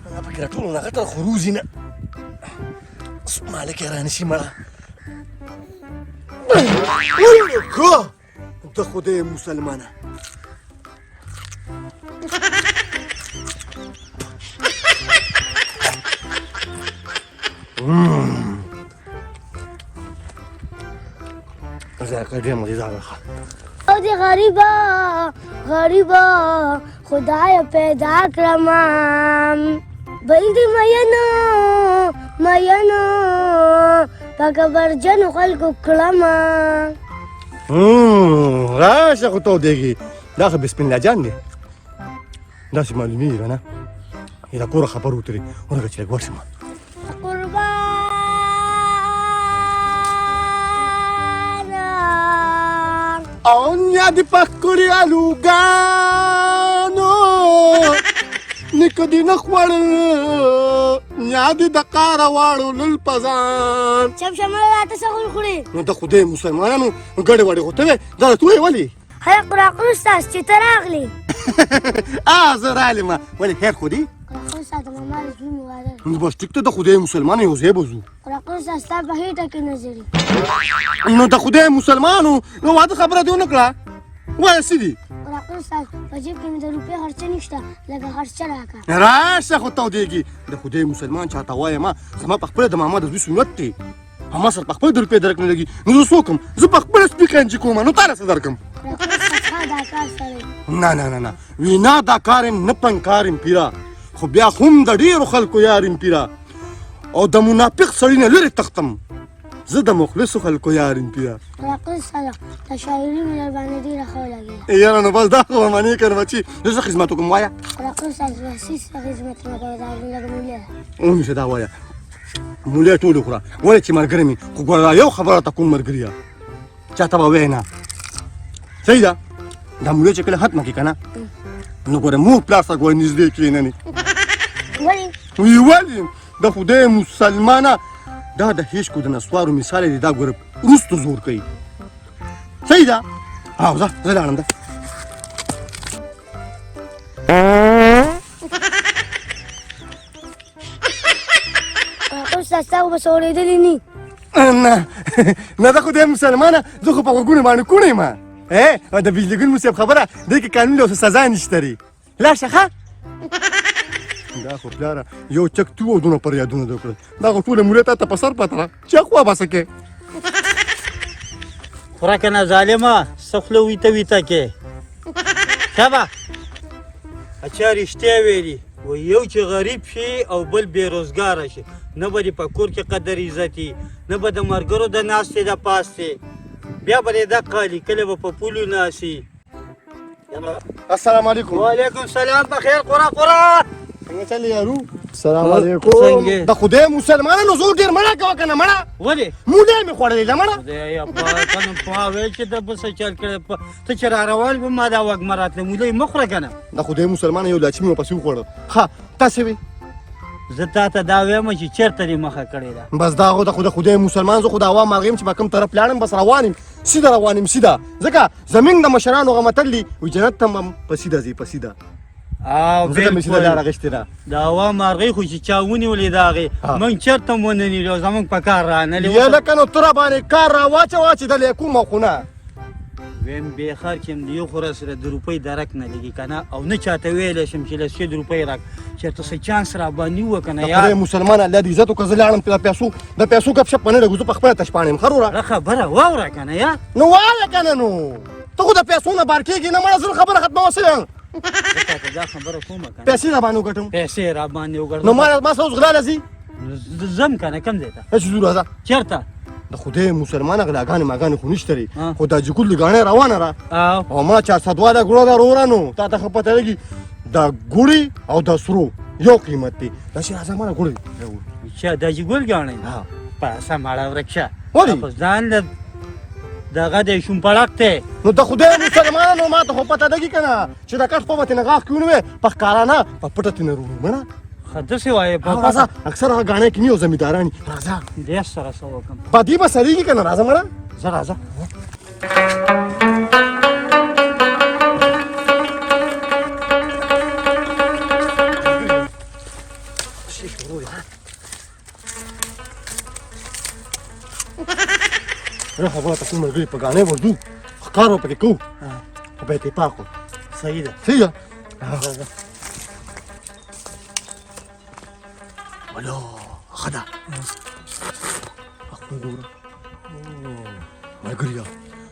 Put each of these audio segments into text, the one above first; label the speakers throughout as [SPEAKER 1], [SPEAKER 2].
[SPEAKER 1] انا پکې راټولو نه غټه خروزي نه مالک یې رانشي مړه د خدای مسلمانه ذایقه ډېر مزیدار ده
[SPEAKER 2] او دی غریبا خدای پیدا کړما بل دی مینو په کبرجنو خلکو کړما
[SPEAKER 1] راشه خو تودېږي دا خو بسم الله جان دی داسې معلومېږي که نه د کوره خبر وترې ورکه چې لږ ورشم Ogni di paccoli a Lugano Nico di Nakwal Nyadi da Karawalu Lulpazan
[SPEAKER 2] شمشمه راته سغول خوري
[SPEAKER 1] نو د خدای مسلمانانو ګډې وړې غوتوې دا ته ولې
[SPEAKER 2] هلک راغلو استاذ چې ته راغلې
[SPEAKER 1] زه رالم ولې خیر خو دي
[SPEAKER 2] راغلو استاذ د ماما زوی مې واده
[SPEAKER 1] نو بس ټیک ته د خدای مسلمان یو ځای به ځو
[SPEAKER 2] راغلو استاذ ستا په هېټه کې نظري
[SPEAKER 1] نو د خدای مسلمانو نو واده خبره دې ونه کړه وایه څه دي
[SPEAKER 2] راغلو استاذ په جیب کې مې د روپۍ خرچه نشته لږه خرچه راکړه
[SPEAKER 1] راشه خو تودېږي د خدای مسلمان چاته وایم زما په خپله د ماما د زوی سنت دی ما سره په خپله د روپۍ درک نه لګي نو زه څوک یم زه په خپله سپي کنجي کوم نو تا له څه درکړم نه وینا دا کار یم نه پنکار یم پیره خو بیا هم د ډېرو خلکو یار یم پیره او د منافق سړي نه لرې تختم زه د مخلصو خلکو یار یم پیره
[SPEAKER 2] راقص سره د شاعري مې درباندې ډېره ښه ولګېده
[SPEAKER 1] یاره نو بس دا خو به منې که نه بچي زه څه خدمت وکړم وایه
[SPEAKER 2] راقص هېڅ خدمت نه کوي دا لږه مولې ده
[SPEAKER 1] ونیسه دا وایه مولې ټولې خوره ولې چې ملګری مې خو ګوره یو خبره ته کوم ملګري چاته به وایې نه صحیح ده دا مولې چې کله ختمه کړي که نه نو ګوره مور پلار سره ګوره نږدې کښېننې ولې د خدای مسلمانه دا د هیچکو د نسوارو مثال دی دا ګوره وروستو زور کوي صحیح ده ځه زه لاړم ده
[SPEAKER 2] استاد ستا خو به څه اورېدلي
[SPEAKER 1] نه د خدای مسلمانه زه خو په غوږونو باندې کوڼ یم او د بجلي ګل مصیب خبره دې کې قانون او سزا نشته ري لاړ شه ښه دا خو پلاره یو چک تو او دونه پر یادونه دې وکړل دا خو ټوله مولې تا ته په سر پته چک واباسه کې
[SPEAKER 3] خوره که نه ظالمه څه خوله ویته کې ښه به اچا رښتیا ویلي و یو چې غریب شي او بل بېروزګاره شي نه به دې په کور کې قدر عزتي نه به د ملګرو د ناستې د پاستې بیا به دې دقه علي کله به په پولو ناسي
[SPEAKER 1] السلام علیکم
[SPEAKER 3] وعلیکم سلام بخیر خوره
[SPEAKER 1] څنګه چل یارو السلام علیکم د خدای مسلمانانو زور ډېر مړه کوه که نه مړه
[SPEAKER 3] ولې
[SPEAKER 1] مولې مې خوړلې ده مړه
[SPEAKER 3] خدایه کنه په ویل چې د به څه چل کړی ته چې را روان به ما دا وږمه راتله مولې مه خوره که نه
[SPEAKER 1] د خدای مسلمانه یو لاچي مې ورپسې وخوړه ښه تاسې وې
[SPEAKER 3] زه تا ته دا وایم چې چېرته دې مخه کړې ده
[SPEAKER 1] بس دا خو د خدای مسلمان زه خو د هوا مارغه یم چې په کوم طرف لاړم بس روان یم سیده روان یم سیده ځکه زمونږ د مشرانو هغه متل دي وایي جنت ته هم په سیده ځي په سیده
[SPEAKER 3] او
[SPEAKER 1] ځکه مې سیده لاره غوښتې ده
[SPEAKER 3] د هوا مارغۍ خو چې چا ونیولې د هغې موږ چېرته هم ونه نیولې زموږ په کار رانلې
[SPEAKER 1] یا لکه نو ته راباندې کار راواچوه چې دلې کومه خو نه
[SPEAKER 3] ویم بېخار چې د یو خوره سره د روپۍ درک نه لګي که نه او نه چاته ویلی شم چې لس د روپۍ راک چېرته څه چانس راباندې ووه که نه
[SPEAKER 1] خدای مسلمان الله دې عزت وکړه زه لاړم د پیسو ګپ شپ نه لګو زه په خپله تشپاڼه یم ښه وروره
[SPEAKER 3] خبره واوره که نه یا
[SPEAKER 1] نو وایه که نه نو ته خو د پیسو نه بار کېږي نه مړه زه خبره ختموه څه یم
[SPEAKER 3] دا خبره کومه که
[SPEAKER 1] پیسې راباندې وګټم
[SPEAKER 3] پیسې راباندې وګټم
[SPEAKER 1] نو ما سره اوس غلا لځي
[SPEAKER 3] ځم که نه کوم ځای ته
[SPEAKER 1] هېڅ ځو راځه
[SPEAKER 3] چېرته
[SPEAKER 1] د خدای مسلمانه غلاګانې ماګانې خو نشته ري خو دا جګول لګاڼې روانه را او ما 400 واله ګوړه ده وروره نو تا ته ښه پته لګي د ګوړې او د سرو یو قیمت دی داسې راځه مړه ګوړې
[SPEAKER 3] چا دا جګول ګاڼې پاسه مړه ورک شه
[SPEAKER 1] ولې
[SPEAKER 3] ځان دغه دی شومپړک دی
[SPEAKER 1] نو د خدای مسلمانانو ما ته خو پته لګي که نه چې د کټ په به تېنه غاښ کې ونیوې په ښکاره نه په پټه تېنه روړو مړه
[SPEAKER 3] داسې وایې
[SPEAKER 1] راځه اکثر هغه ګاڼې کې نه یو زمینداران راځه
[SPEAKER 3] دې سره څه وکړم
[SPEAKER 1] بدي به سړېږي که نه راځه مړه
[SPEAKER 3] زه راځه
[SPEAKER 1] زه خبره ته کوم ملګري په ګاڼې ورځو ښکار به پکې کوو خو به اتفاق وو
[SPEAKER 3] صحیح ده
[SPEAKER 1] صحیح ده ولا ښه ده خپل ګوره ملګريه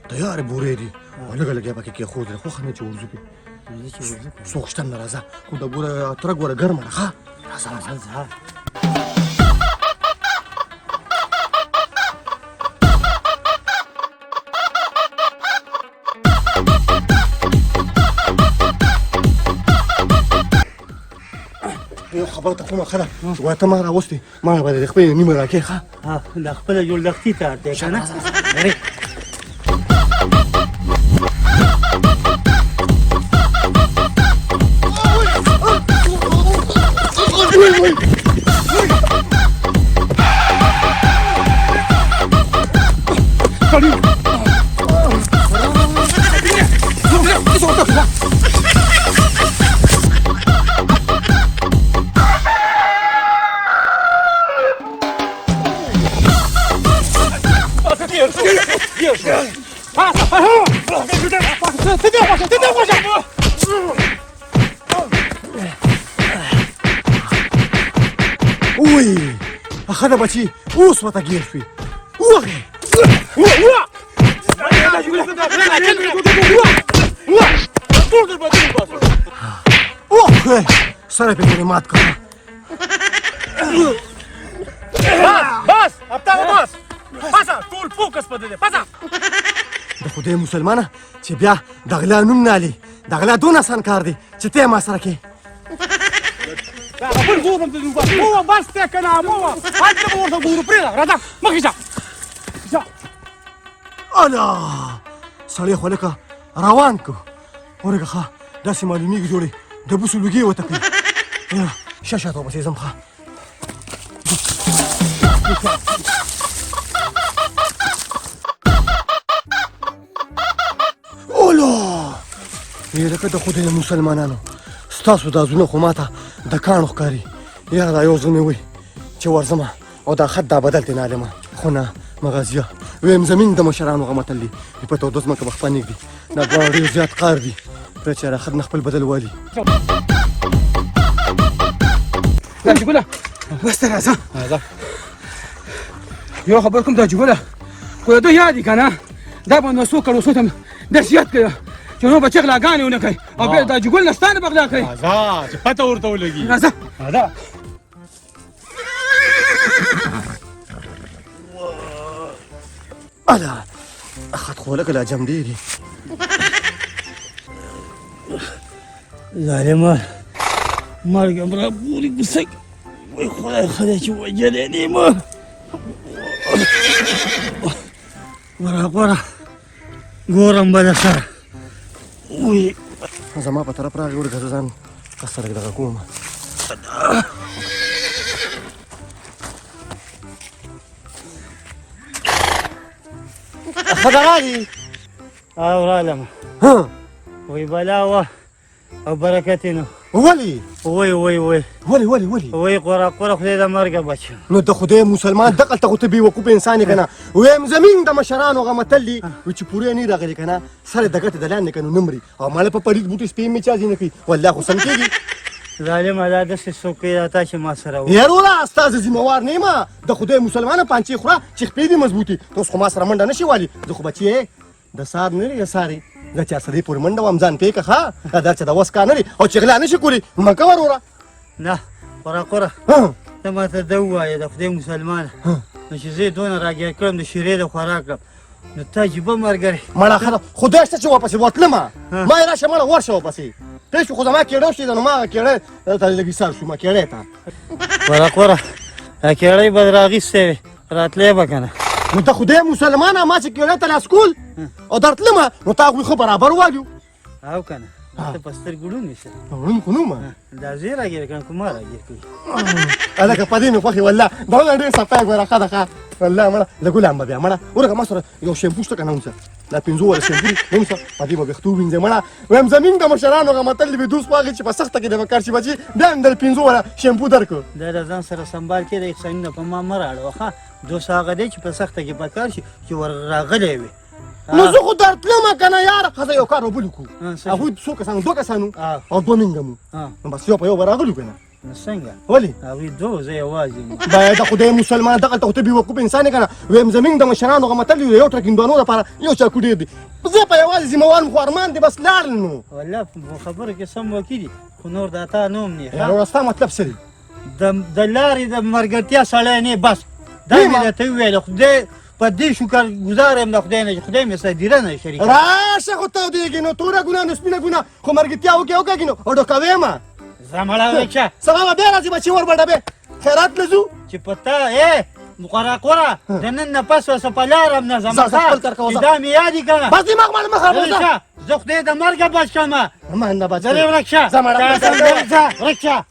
[SPEAKER 1] تیارې بورې دي او لږه لږه پکې کېښودل خوښه مې چې ورځو کې څوک شته نه راځه خو د ګوره تره ګوره ګرمه ده ښه راځه راځه یو خبره ته کومه ښه ده وایه ته ما راوستې ما به د خپلې نیمه راکې ښه
[SPEAKER 3] د خپله جوړ لختي ته اړتیا که نه
[SPEAKER 1] اوی ښه ده بچي اوس ورته ګیر شوې ووهې اوه سره پې مې مات کړه
[SPEAKER 4] بس اپتاغه بس پسه ټول فوکس په دې پسه
[SPEAKER 1] د خدای مسلمانه چې بیا د غلا نوم نه علي د غلا دون اسان کار دی چې ته یې ما سره کې
[SPEAKER 4] بل ګورم ته دوه مو بس ته کنه مو هلته به ورته ګورو پرېږده راځه مخکې شه
[SPEAKER 1] الا سړی خو لکه روان کړو ورګه ښه داسې معلومیږي جوړې د بوسو لوګې ورته کوي شه شاته ورپسې ځم ښه اولا لکه د خدای مسلمانانو ستاسو دا زونه خو ماته د کاڼو ښکاري یاره دا یو زه مې وی چې ورځمه او دا خط دا بدل ترې نالمه خو نه مغازیه ویم زمین د مشرانو غمتل دي په تودو ځمکه به خپه نږدي دا دواړه ډېر زیات قار دي پرې چې را خط نه خپل بدل والي
[SPEAKER 4] دا جګوله بس ته راځه یو خبر کوم دا جګوله خو د دوی یاد دي که نه دا به نو څو کړو ته نصیحت کوي چې نو بچې غلاګانې ونه کوي او بیا دا جګول نه ستا نه به غلا کوي
[SPEAKER 5] راځه چې پته ورته ولګي
[SPEAKER 4] راځه
[SPEAKER 1] الا اخذ خو لکه لا جم ډېرې
[SPEAKER 3] ظالمه مرګ هم را بوري ګوسک وای خدای خدای چې وجلی دې ما ورا ګورم به در سره وی
[SPEAKER 1] زما په طرف راغی ورګه زه ځان سره دغه کوم خبره دي
[SPEAKER 3] او رالم
[SPEAKER 1] ها
[SPEAKER 3] وی بلا وه او برکت نو
[SPEAKER 1] ولې
[SPEAKER 3] وی وی قرا خدای د مرګه بچو
[SPEAKER 1] نو د خدای مسلمان دقلته خو ته بېوقوف انسان یې که نه ویم زمین د مشرانو غمه تل دي وی چې پوره نه راغلي که نه سره د ګټې د لاندې که نو نه مري او ماله په پرید بوټي سپی مې چا ځینې کوي والله خو سم کېږي
[SPEAKER 3] ظالمه دا داسې څوک کوي راته چې ما سره و
[SPEAKER 1] یار ولا ستا زه ذمهوار نه یم د خدای مسلمانه پانچې خوره چې خپې دي مضبوطي ته اوس خو ما سره منډه نه شي والي زه خو بچې د سار نه لري د سارې زه چا سره پورې منډه وم ځان پې که ښه دا چې د وس کار نه لري او چې غلا نه شي کولی مه کوه وروره
[SPEAKER 3] نه قره ته ماته ده ووایه د خدای مسلمانه نو چې زه یې دونه راګیر کړم د شیرې د خوراک کړم نو ته عجیبه ملګری
[SPEAKER 1] مړه ښه ده خدای شته چې ورپسې وتلمه ما یې راشه مړه ورشه ورپسې پوه شو خو زما کېړه وشي نو ما هغه کېړی ته لږ ایسار شو ما کېړی ته
[SPEAKER 3] قره دا کېړی به در اخیستی وې راتلی به که نه
[SPEAKER 1] نو د خدای مسلمانه ما چې کېړی ته لاس کول او درتلمه نو تا هغوی ښه برابر والو
[SPEAKER 3] او که نه ته په سترګو ړوند یې شه
[SPEAKER 1] ړوند خو نه وم
[SPEAKER 3] دا زه یې راګیر کړم که ما راګیر کړي
[SPEAKER 1] هلکه په دې مې خوښې والله دا ونه ډېر صفا ګوره ښه ده ښه والله مړه زه ګلم به بیا مړه ورکه ما سره یو شیمپو شته که نه ونیسه دا 15 ولا شیمپو دي ونیسه په دې به ویښتو ووینځې مړه وایم زمین د مشرانو هغه متل دي دوست خو هغې چې په سخته کې دې به کار شي بچي بیا هم در 15 ولا شیمپو درکړو
[SPEAKER 3] دا د ځان سره سنبال کې د احسانونه په ما مه راړوه ښه دوست هغه دی چې په سخته کې په کار شي چې ورغلی وي
[SPEAKER 1] نو زه خو درتلم که نه یاره ښځه یو کار وبلو کړو
[SPEAKER 3] څه شي؟
[SPEAKER 1] هغوی څو کسانو 2 کسانو
[SPEAKER 3] آه.
[SPEAKER 1] او 2 منګه مو
[SPEAKER 3] آه.
[SPEAKER 1] نو بس یو په یو به راغلو که نه
[SPEAKER 3] نو څنګه
[SPEAKER 1] ولې
[SPEAKER 3] هغوی دوه زه یوازې یم
[SPEAKER 1] باید د خدای مسلمان دغلته خو ته بېوقوف انسان یې که نه ویم زمونږ د مشرانو هغه متل یو ټرک هندوانو دپاره یو چاکو ډېر دی زه په یوازې ذمهوار م خو ارمان دی بس لاړل نو
[SPEAKER 3] والله په خبرو کې سم وکي دي خو نور د تا نوم نه
[SPEAKER 1] یاره ستا مطلب څه دی
[SPEAKER 3] د لارې د مرګرتیا سړی نه بس دا
[SPEAKER 1] نیمه.
[SPEAKER 3] مې درته وویل خدای په دې شکر ګزار یم د خدای نه چې خدای مې سره دیره نه شریک
[SPEAKER 1] راشه خو تودېږي نو توره ګناه نو سپینه ګناه خو مرګتیا وکړې وکړې نو او ډوکوې مه
[SPEAKER 3] زمړه وچه
[SPEAKER 1] سبا به بیا راځي بچي ور به ډبې خیرات له ځو
[SPEAKER 3] چې په تا قره د نن نه پس وسه په لارم نه
[SPEAKER 1] ځه، خپل کار کوه، ځه.
[SPEAKER 3] دا مې یادې که نه
[SPEAKER 1] بس دماغ مال مه خرابوه ځه.
[SPEAKER 3] شه زه خدای د مرګه بچ کړمه
[SPEAKER 1] من نه بچ
[SPEAKER 3] زه دې ورک شه
[SPEAKER 1] ځه مړه،
[SPEAKER 3] ورک شه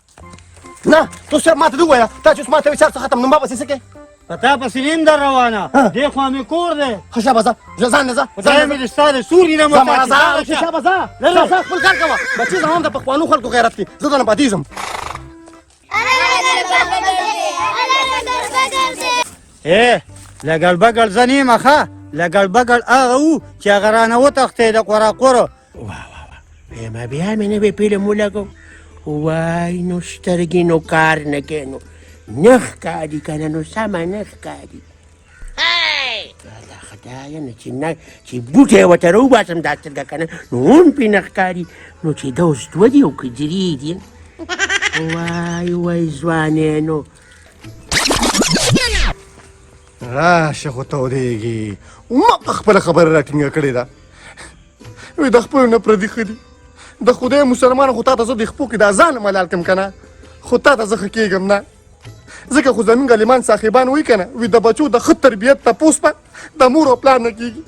[SPEAKER 1] نه تو صرف ماته دې ووایه تا چې اوس ماته وایي چې هر څه ختم نو ما پسې څه کوې
[SPEAKER 3] په تا پسې نیم در روانه دې خوا مې کور دی
[SPEAKER 1] ښه شابه ځه ځان نه ځه
[SPEAKER 3] خدای مې د ستا د سوري نه
[SPEAKER 1] ځه مړه ځه
[SPEAKER 3] متاثر
[SPEAKER 1] ښه شابه ځه ځه خپل کار کوه بچي زما هم د پخوانو خلکو غیرت دی زه دنه پاتې ځم
[SPEAKER 3] لګړ بګړ زه نه یم ښه لګړ بګړ هغه و چې هغه رانه وتښتېد قره
[SPEAKER 6] ما بیا مې نوی فلم ولګو وای نو سترګې نو کار نه کوي نو نه ښکاري که نه نو سمه نه ښکاري الله خدایه نه چې بوټی یې ورته راوباسم دا سترګه که نه نو هم پرې نه ښکاري نو چې دا اوس 2 دي او که 3 دي وای وای ځوانې نو
[SPEAKER 1] راشه خو تودېږي ما په خپله خبره راټینګه کړې ده وایي د خپلو نه پردي ښه دي د خدای مسلمان خو تا ته زه د خپو کې دا ځان ملال کړم که نه خو تا ته زه ښه کېږم نه ځکه خو زمونږ عالمان صاحبان وایي که نه وایي د بچو د ښه تربیت تپوس به د مور او پلار نه کېږي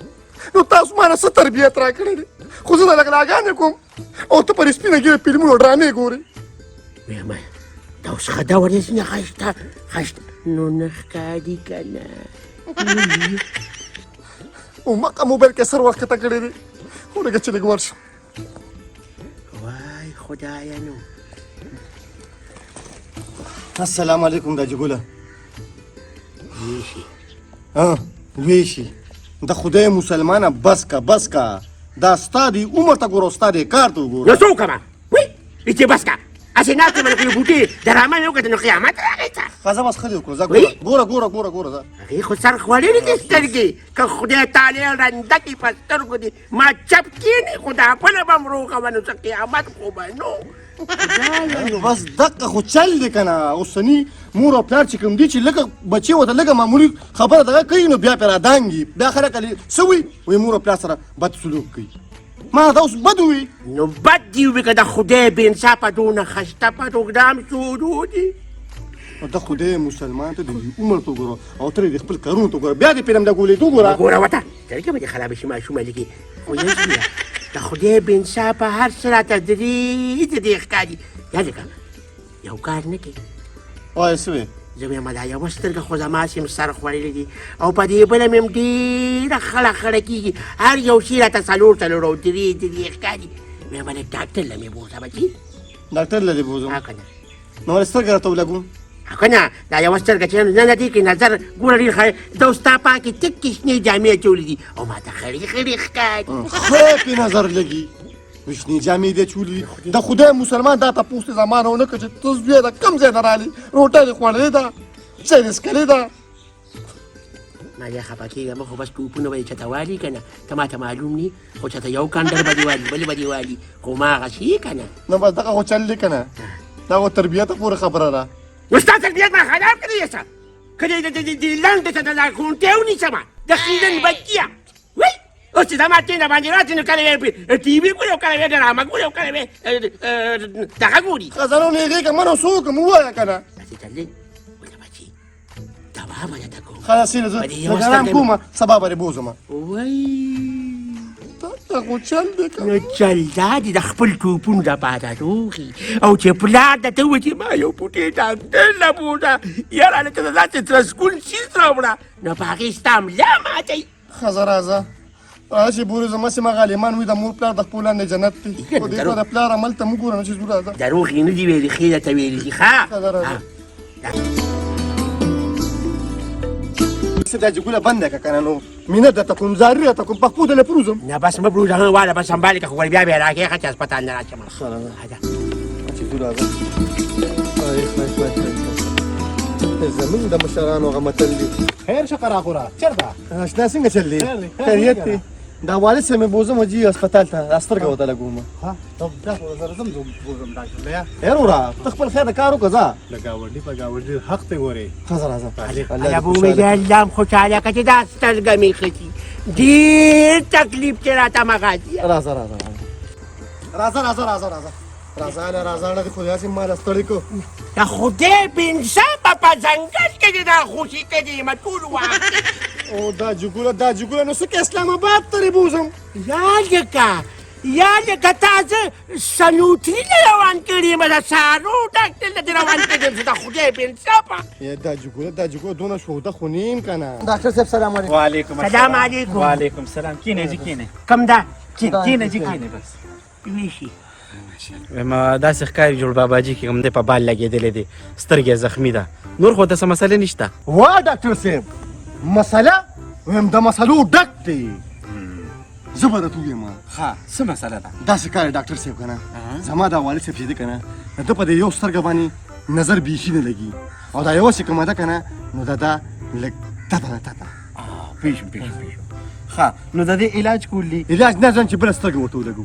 [SPEAKER 1] نو تاسو ما نه څه تربیت را کړی دی خو زه د لګلاګانې کوم او ته پر سپینه ګیره فلمونو ډرامې ګورې
[SPEAKER 6] ویمه دا اوس ښه ډول یې څنګه ښایسته نو نه ښکاري که نه
[SPEAKER 1] او مقه موبایل کې سر وخته کړی دی خو لږه چې لږ ورشم
[SPEAKER 6] وای خدایه نو
[SPEAKER 1] السلام علیکم دا جګوله لوی شي د خدای مسلمانه بس که دا ستا دی عمر ته ګوره او ستا دی کار ته وګوره
[SPEAKER 6] نو څه وکړمه وی چې بس که هسې ناست یم لکه یو بوټي درامه مې وکړه نو قیامت راغی ته
[SPEAKER 1] ښځه بس ښه دې وکړو ځه
[SPEAKER 6] وی؟
[SPEAKER 1] ګوره ځه
[SPEAKER 6] هغې خو سر خوړلې دي سترګې که خدای تعالی رنده کړي په سترګو دي ما چپ کښېني خو دا بله به م روغه وه نو څه قیامت خو به نو
[SPEAKER 1] نو بس دقه خو چل دی که نه اوسني مور او پلار چې کوم دي چې لږه بچې ورته لږه معمولي خبره دغه کوي نو بیا پرې رادانګي بیا خلک څه وایي مور او پلار سره بد سلوک کوي ما دا اوس بد وي
[SPEAKER 6] نو بد دي وي که د خدای بې انصافه دونه ښایسته پروګرام شروع دي
[SPEAKER 1] د خدای مسلمان ته د عمر ته وګوره او ته د خپل کارونو ته وګوره بیا دې فلم د ګولېدو ګوره
[SPEAKER 6] ګوره ورته سترګې به دې خرابه شي ماشومه لږې خو یو څه د خدای بې انصافه هر څه راته درې ښکاري یاد کړه یو کار نه کوي
[SPEAKER 1] وایه څه وې
[SPEAKER 6] زه وایم دا یوه سترګه خو زما سیم سر خوړلی دي او په دې بله مې هم ډېره خړه کېږي هر یو شي راته 4 او 3 ښکاري وایم لږ ډاکټر له مې بوځه بچي
[SPEAKER 1] ډاکټر له دې بوځم
[SPEAKER 6] ها که نه
[SPEAKER 1] نو ولې سترګې راته ولګوم
[SPEAKER 6] که نه دا یوه سترګه چې نه دې کې نظر ګوره ډېر ښه دا اوس ستا پاکې تکې شنې جامې اچولې دي او ما ته خړې ښکاري
[SPEAKER 1] ښه پې نظر لګي وشنې جامې دې چولې د خدای مسلمان دا تپوس دې زمانه ونه کړه چې ته زوی د کوم ځای نه رالې روټۍ دې خوړلې ده چای دې څښلې ده
[SPEAKER 6] ما بیا خفه کېږم خو بس ټوپونه به یې چېرته والي که نه ته ماته معلوم ني خو چېرته یو کندر به دې والي بلې به دې والي خو هماغسې که نه
[SPEAKER 1] نو بس دغه خو چل دی که نه دا خو تربیته پورې خبره ده
[SPEAKER 6] نو ستا تربیت ما خراب کړی یې څه که د لنډې ته د لارښوونتیا ونیسمه د خیرن بچیه وی اوس چې زما تېنده باندې راسي نو کله یې ټي وي ګوري او کله یې ډرامه ګوري او کله یې دغه ګوري
[SPEAKER 1] خزانو نه هغې که من او څه وکړم ووایه که نه
[SPEAKER 6] داسې چل دی ولې بچي دوا به درته کوم
[SPEAKER 1] خلاص هیله زه
[SPEAKER 6] په دې یوه
[SPEAKER 1] ګرام
[SPEAKER 6] سترګه
[SPEAKER 1] کومه سبا به دې بوځمه
[SPEAKER 6] وی
[SPEAKER 1] دا خو چل دی که
[SPEAKER 6] نو چل دا دي د خپل ټوپونو دپاره روغي او چې پلار درته ووایي چې ما یو بوټی ډاکټر له بوځه یاره هلکه د داسې ترسکون سیز راوړه نو په هغې ستا ملا ماتوي
[SPEAKER 1] ښځه راځه چې بورې زما سیمه غالیمان وي د مور پلار د خپل لاندې جنت دی خو دې ته د پلار عمل ته مو ګوره نو چې زو راځه
[SPEAKER 6] دروغ یې نه دي ویلي ښې درته ویلي دي ښه
[SPEAKER 1] ښځه راځه صاحب دا جګوله بنده که کنه نو مینه درته کوم زاري راته کوم پخپو دله پروزم
[SPEAKER 6] نه بس مه بروزه والا بس سنبال که خو بیا بیا راکې ښه چې هسپتال نه راچم
[SPEAKER 1] چې زو راځه زمونږ د مشرانو هغه متل دي
[SPEAKER 5] خیر شه قراقوره چېرته
[SPEAKER 1] اشنا څنګه چل دی خیریت دی دا والد صاحب مې بوزم حاجي هسپتال ته سترګه ورته لګوم
[SPEAKER 5] ها ته دا خو سره زم بوزم ډاکټر لیا
[SPEAKER 1] هیر وره ته خپل خیر د کار وکړه ځه
[SPEAKER 5] د ګاونډي په ګاونډي حق ته ګورې
[SPEAKER 1] ښه راځه
[SPEAKER 6] الله به مې الله خوشحاله که چې دا سترګه مې ښه شي ډېر تکلیف چې راته مغازي
[SPEAKER 1] راځه د خدای سي مال ستړی کو
[SPEAKER 6] د خدای په انصافه په ځنګل کې دې دا خوشي کړي ما ټول وخت
[SPEAKER 1] او دا جګوله نو څه کې اسلام آباد ته بوزم
[SPEAKER 6] یا لکه تاسو سنوټري نه روان کړي ما د سارو ډاکټر نه روان کړي د خدای په انصافه
[SPEAKER 1] دا جګوله دونه شوده خو نیم کنه
[SPEAKER 7] ډاکټر صاحب سلام علیکم.
[SPEAKER 3] وعلیکم
[SPEAKER 6] سلام علیکم
[SPEAKER 3] وعلیکم سلام کینه جی کینه
[SPEAKER 6] کم دا
[SPEAKER 3] کینه جی کینه بس
[SPEAKER 6] ویشي
[SPEAKER 3] ما داسې ښکاري جوړ باباجي کې کوم دی په بال لګېدلی دی سترګې زخمي ده نور خو ته څه مسلې نشته
[SPEAKER 1] وا ډاکټر صاحب مسله ویم د مسلو ډک دی زه به درته ووایم
[SPEAKER 3] ها څه مسله ده
[SPEAKER 1] داسې کار ډاکټر صاحب که نه زما دا والد صاحب چې دی که نه د ده په دې یو سترګه باندې نظر بیخي نه لګي او دا یوه چې کومه ده که نه نو دا لږ تته
[SPEAKER 3] پیژم ها نو د دې علاج کولی
[SPEAKER 1] علاج نه ځم چې بله سترګه ورته ولګو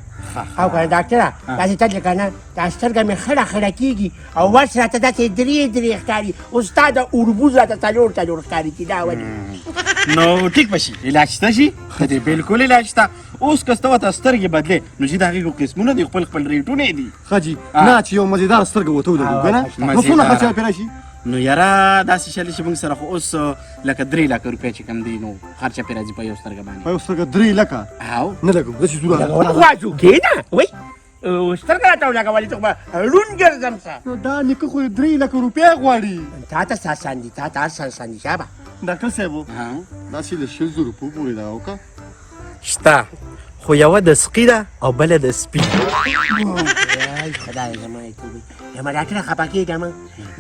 [SPEAKER 6] او کنه ډاکټره داسې ته لکه نه دا سترګه مې خړه کېږي او ورس راته داسې درې ښکاري اوس تا د اوربوز راته څلور ښکاري چې دا ولې
[SPEAKER 3] نو ټیک بشي علاج شته شي د دې بالکل علاج شته اوس که سته ورته سترګې بدلې نو چې د هغې قسمونه دي خپل ریټونه دي
[SPEAKER 1] ښه جي نه چې یو مزیداره سترګه ورته ولګو که نه نو څونه خرچه پرې راشي
[SPEAKER 3] نو یاره داسې شلې چې موږ سره خو اوس لکه 3 لک روپۍ چې کوم دی نو خرچه پرې راځي په یو سترګه باندې
[SPEAKER 1] په یو سترګه 3 لکه
[SPEAKER 3] او
[SPEAKER 1] نه لګوم زه چې زو راځم
[SPEAKER 6] خواجو کېنه وی سترګه راته ولګولې ته خو به ړوند ګرځم څه
[SPEAKER 1] نو دا نیکه خو 3 لک روپۍ غواړي
[SPEAKER 6] تا ته ساسان دي تا ته هر ساسان دي شابه
[SPEAKER 1] ډاکټر صاحب داسې د 600 روپو پورې دا وکړه
[SPEAKER 3] شته خو یوه د سقي ده او بله د سپي
[SPEAKER 6] وای خدای زما یې توبې زما ډاکټره خفه کېږم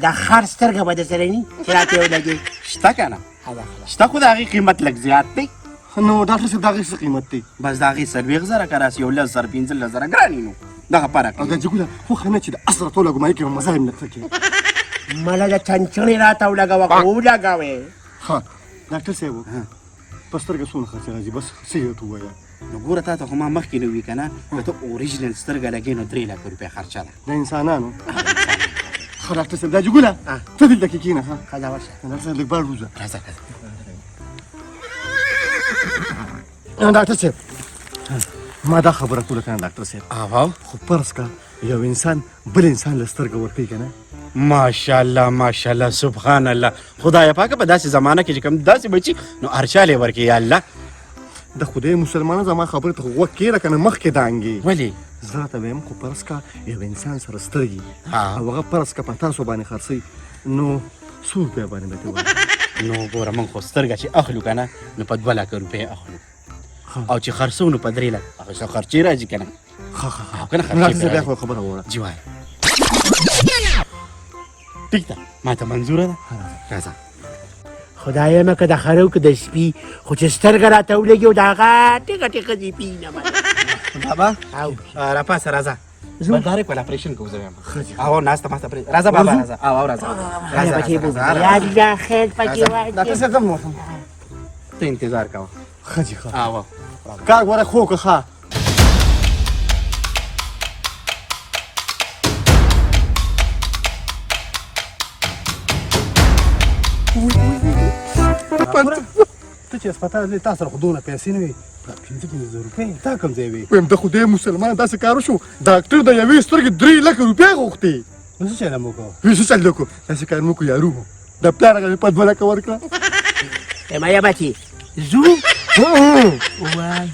[SPEAKER 6] دا خر سترګه به درسره ني چې راته ولګې
[SPEAKER 3] شته که نه شته خو د هغې قیمت لږ زیات دی
[SPEAKER 1] نو ډاکټر صاحب د هغې څه قیمت دی
[SPEAKER 3] بس د هغې 40,000 که راسي یو 10,000 15,000 ګرانې نو دغه فرق
[SPEAKER 1] او دا جګوله خو ښه نه چې د اس راته ولګوم هغې کې به مزه هم نه کوي
[SPEAKER 6] مله د چنچڼې راته ولګوه خو ولګوې
[SPEAKER 1] ښه ډاکټر صاحب په سترګه څونه خرچه راځي بس څه یې راته ووایه
[SPEAKER 3] نو ګوره تا ته خو ما مخکې نه وي که نه که ته اوریجنل سترګه لګې نو 3 لک روپۍ خرچه ده
[SPEAKER 1] د انسانانو ښه ډاکټر صاحب دا جګوله ته دلته کې کښېنه ښه
[SPEAKER 6] ښه دا ورشه
[SPEAKER 1] ډاکټر صاحب لږ بار ووځه
[SPEAKER 3] راځه
[SPEAKER 1] ډاکټر صاحب ما دا خبره کوله که نه ډاکټر صاحب
[SPEAKER 3] او
[SPEAKER 1] خو فرض که یو انسان بل انسان له سترګه ورکوي که نه
[SPEAKER 3] ماشاءالله ماشاءالله سبحان الله خدای پاکه په داسې زمانه کې چې کوم داسې بچي نو هر چا لی ورکړي یا الله
[SPEAKER 1] د خدای مسلمانه زما خبرې ته خو غوږ کښېږده که نه مخکې دانګې
[SPEAKER 3] ولې
[SPEAKER 1] زه راته وایم خو فرض که یو انسان سره سترګې
[SPEAKER 3] ها.
[SPEAKER 1] او هغه فرض که په تاسو باندې خرڅوي نو څو روپۍ باندې به ته وایي
[SPEAKER 3] نو ګوره موږ خو سترګه چې اخلو که نه نو په 2 لک روپۍ اخلو او چې خرڅو نو په 3 لک هغه څه خرچې راځي که نه او که نه
[SPEAKER 1] ډاکټر
[SPEAKER 3] خرچې
[SPEAKER 1] صاحب بیا
[SPEAKER 3] پرې
[SPEAKER 1] خو
[SPEAKER 3] راځي.
[SPEAKER 1] خبره ووړه
[SPEAKER 3] جی وایه ټیک ده ما ته منظوره ده راځه
[SPEAKER 6] خدای مه که د خرو که د سپي خو چې سترګه راته ولګي او د هغه ټیکه دي پینه
[SPEAKER 3] بابا
[SPEAKER 6] او
[SPEAKER 3] راپاسه راځه بل ډایرکټ ول اپریشن کوو زه وایم او ناسته ماسته پرې راځه بابا راځه او راځه
[SPEAKER 6] راځه پکې بوزه یا الله خیر پکې
[SPEAKER 1] ډاکټر
[SPEAKER 6] واچي
[SPEAKER 1] صاحب زه موسم
[SPEAKER 3] ته انتظار کوه
[SPEAKER 1] ښه جي ښه
[SPEAKER 3] او
[SPEAKER 1] کار ګوره خو که ښه
[SPEAKER 5] ته چې هسپتال دی تا سره خو دونه پیسې نه وي 15,000 روپۍ تا کوم ځای وي
[SPEAKER 1] ویم د خدای مسلمان داسې کار وشو ډاکټر د یوې سترګې 3 لک روپۍ غوښتې
[SPEAKER 5] نو څه چل مو کوه
[SPEAKER 1] وی څه چل وکړو داسې کار مو کو یارو د پلار هغه مې په 2 لکه ورکړه
[SPEAKER 6] ما یا بچي زو وای